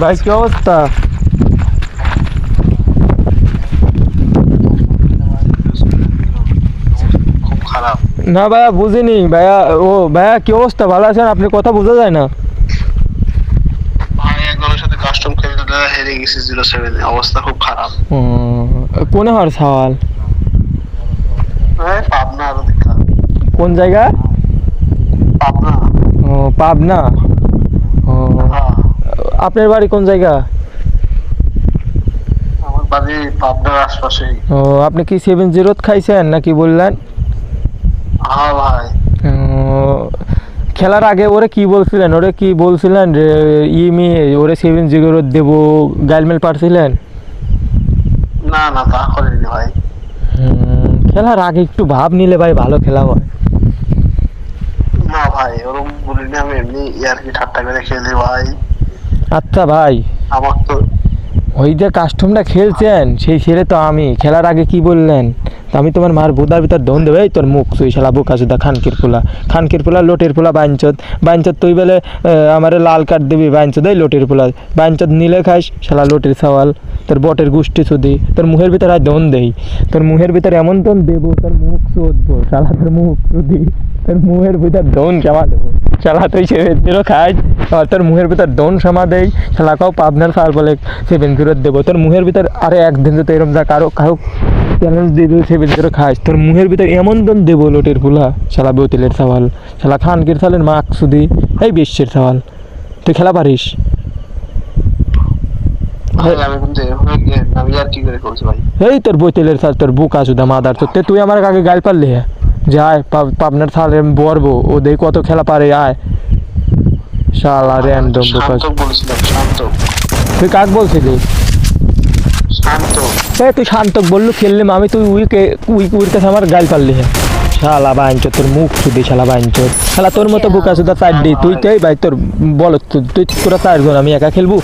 ভাই কি অবস্থা? খুব খারাপ। না ভাইয়া বুঝিনি ভাইয়া। ও ভাইয়া কি অবস্থা, ভালো আছেন? আপনি কথা বোঝা যায় না। ভাই একজনের সাথে কাস্টম খেলতে হেরে গেছি 0-7, অবস্থা খুব খারাপ। ও, কোনে হওয়ার সওয়াল? পাবনা আরো দেখা। কোন জায়গা? পাবনা। ও পাবনা। ও, হ্যাঁ, আপনার বাড়ি কোন জায়গা? আমার বাড়ি পাবনার আশপাশেই। ও, আপনি কি 7-0 খাইছেন নাকি বললেন? হ্যাঁ ভাই। ও, খেলার আগে ওরে কি বলছিলেন? যে ইমি ওরে 7-0 দেবো, গাইলমেল পারছিলেন? না না, তা করিনি ভাই। খেলার আগে একটু ভাব নিলে ভাই ভালো খেলা হয়। না ভাই, ওরকম বলিনি, আমি এমনি ইয়ার্কি ঠাট্টা করে খেলি ভাই। আচ্ছা ভাই, আমার তো ওই যে কাস্টমটা খেলছেন সেই ছেড়ে তো আমি খেলার আগে কি বললেন? তো আমি তোমার মার বোদার ভিতর দন দেবে, এই তোর মুখ সুই শালা বোকা সুদা খানকির পোলা লোটের পোলা বাইঞ্চত তুই বলে আমারে লাল কার্ড দিবি বাইঞ্চদ, এই লোটের পোলা বাইঞ্চদ নিলে খাইস শালা লোটের সওয়াল। তোর বটের গোষ্ঠী সুদি তোর মুখের ভিতর আর দন দেই, তোর মুখের ভিতর এমন দন দেবো তোর মুখ চোদবো শালা, তোর মুখ সুদি তোর মুখের ভিতর দন জমা দেবো শালা। তুই 7-0 খাইস আর তোর মুখের ভিতর দন সমা দেই শালা, কাউ পাবনার সাল বলে 7-0 দেবো তোর মুখের ভিতর। আরে একদিন তো এরকম যা কারো চ্যালেঞ্জ দিয়ে দেবো 7-0 খাইস, তোর মুখের ভিতর এমন দন দেবো লোটের ফুলা শালা, বোতলের সওয়াল শালা, খানকির সালের মাক সুদি, এই বিশ্বের সওয়াল। তুই খেলা পারিস? ভাই আমি কিন্তু আমি ইয়ার্কি করে করছি ভাই। এই তোর বোতলের সাল, তোর বুকা সুদা মাদার তো তুই আমার আগে গাল পারলি হ্যাঁ, যে আয় পাবনার সালে বলবো ও দেখ কত খেলা পারে, আয় শালা র্যান্ডম বোকা। শান্ত বলেছিলাম, শান্ত তুই কাক বলছিলি? শান্ত। তুই শান্তক বললু খেললাম আমি, তুই উইকের কাছে আমার গাল পারলি হ্যাঁ শালা বাইঞ্চ, তোর মুখ সুদি শালা বাইঞ্চ শালা, তোর মতো বোকা সুদা চার দি তুই তাই ভাই, তোর বল তুই তোরা 4 জন আমি একা খেলবো?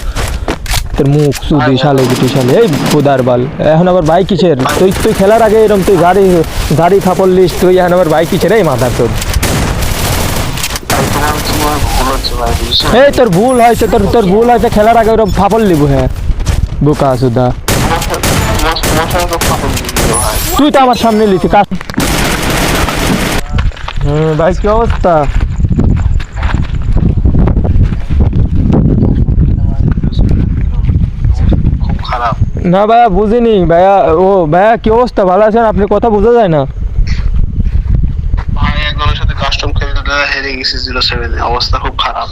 তোর মুখ সুদি শালে বিটি শালে, এই বোদার বাল। এখন আবার ভাই কিসের? তুই খেলার আগে এরকম তুই গাড়ি খাপড়লিস, তুই এখন আবার ভাই কিসের? এই মাথার তোর এই তোর ভুল হয়েছে, তোর ভুল হয়েছে, খেলার আগে ওরকম ফাপড় লিবো হ্যাঁ বোকা সুদা। তুই তো আমার সামনে লিখি কাজ। ভাই কি অবস্থা? খুব খারাপ। না ভাইয়া বুঝিনি ভাইয়া। ও ভাইয়া কি অবস্থা, ভালো আছেন? আপনি কথা বোঝা যায় না। ভাই একজনের সাথে কাস্টম খেলতে হেরে গেছি 0-7, অবস্থা খুব খারাপ।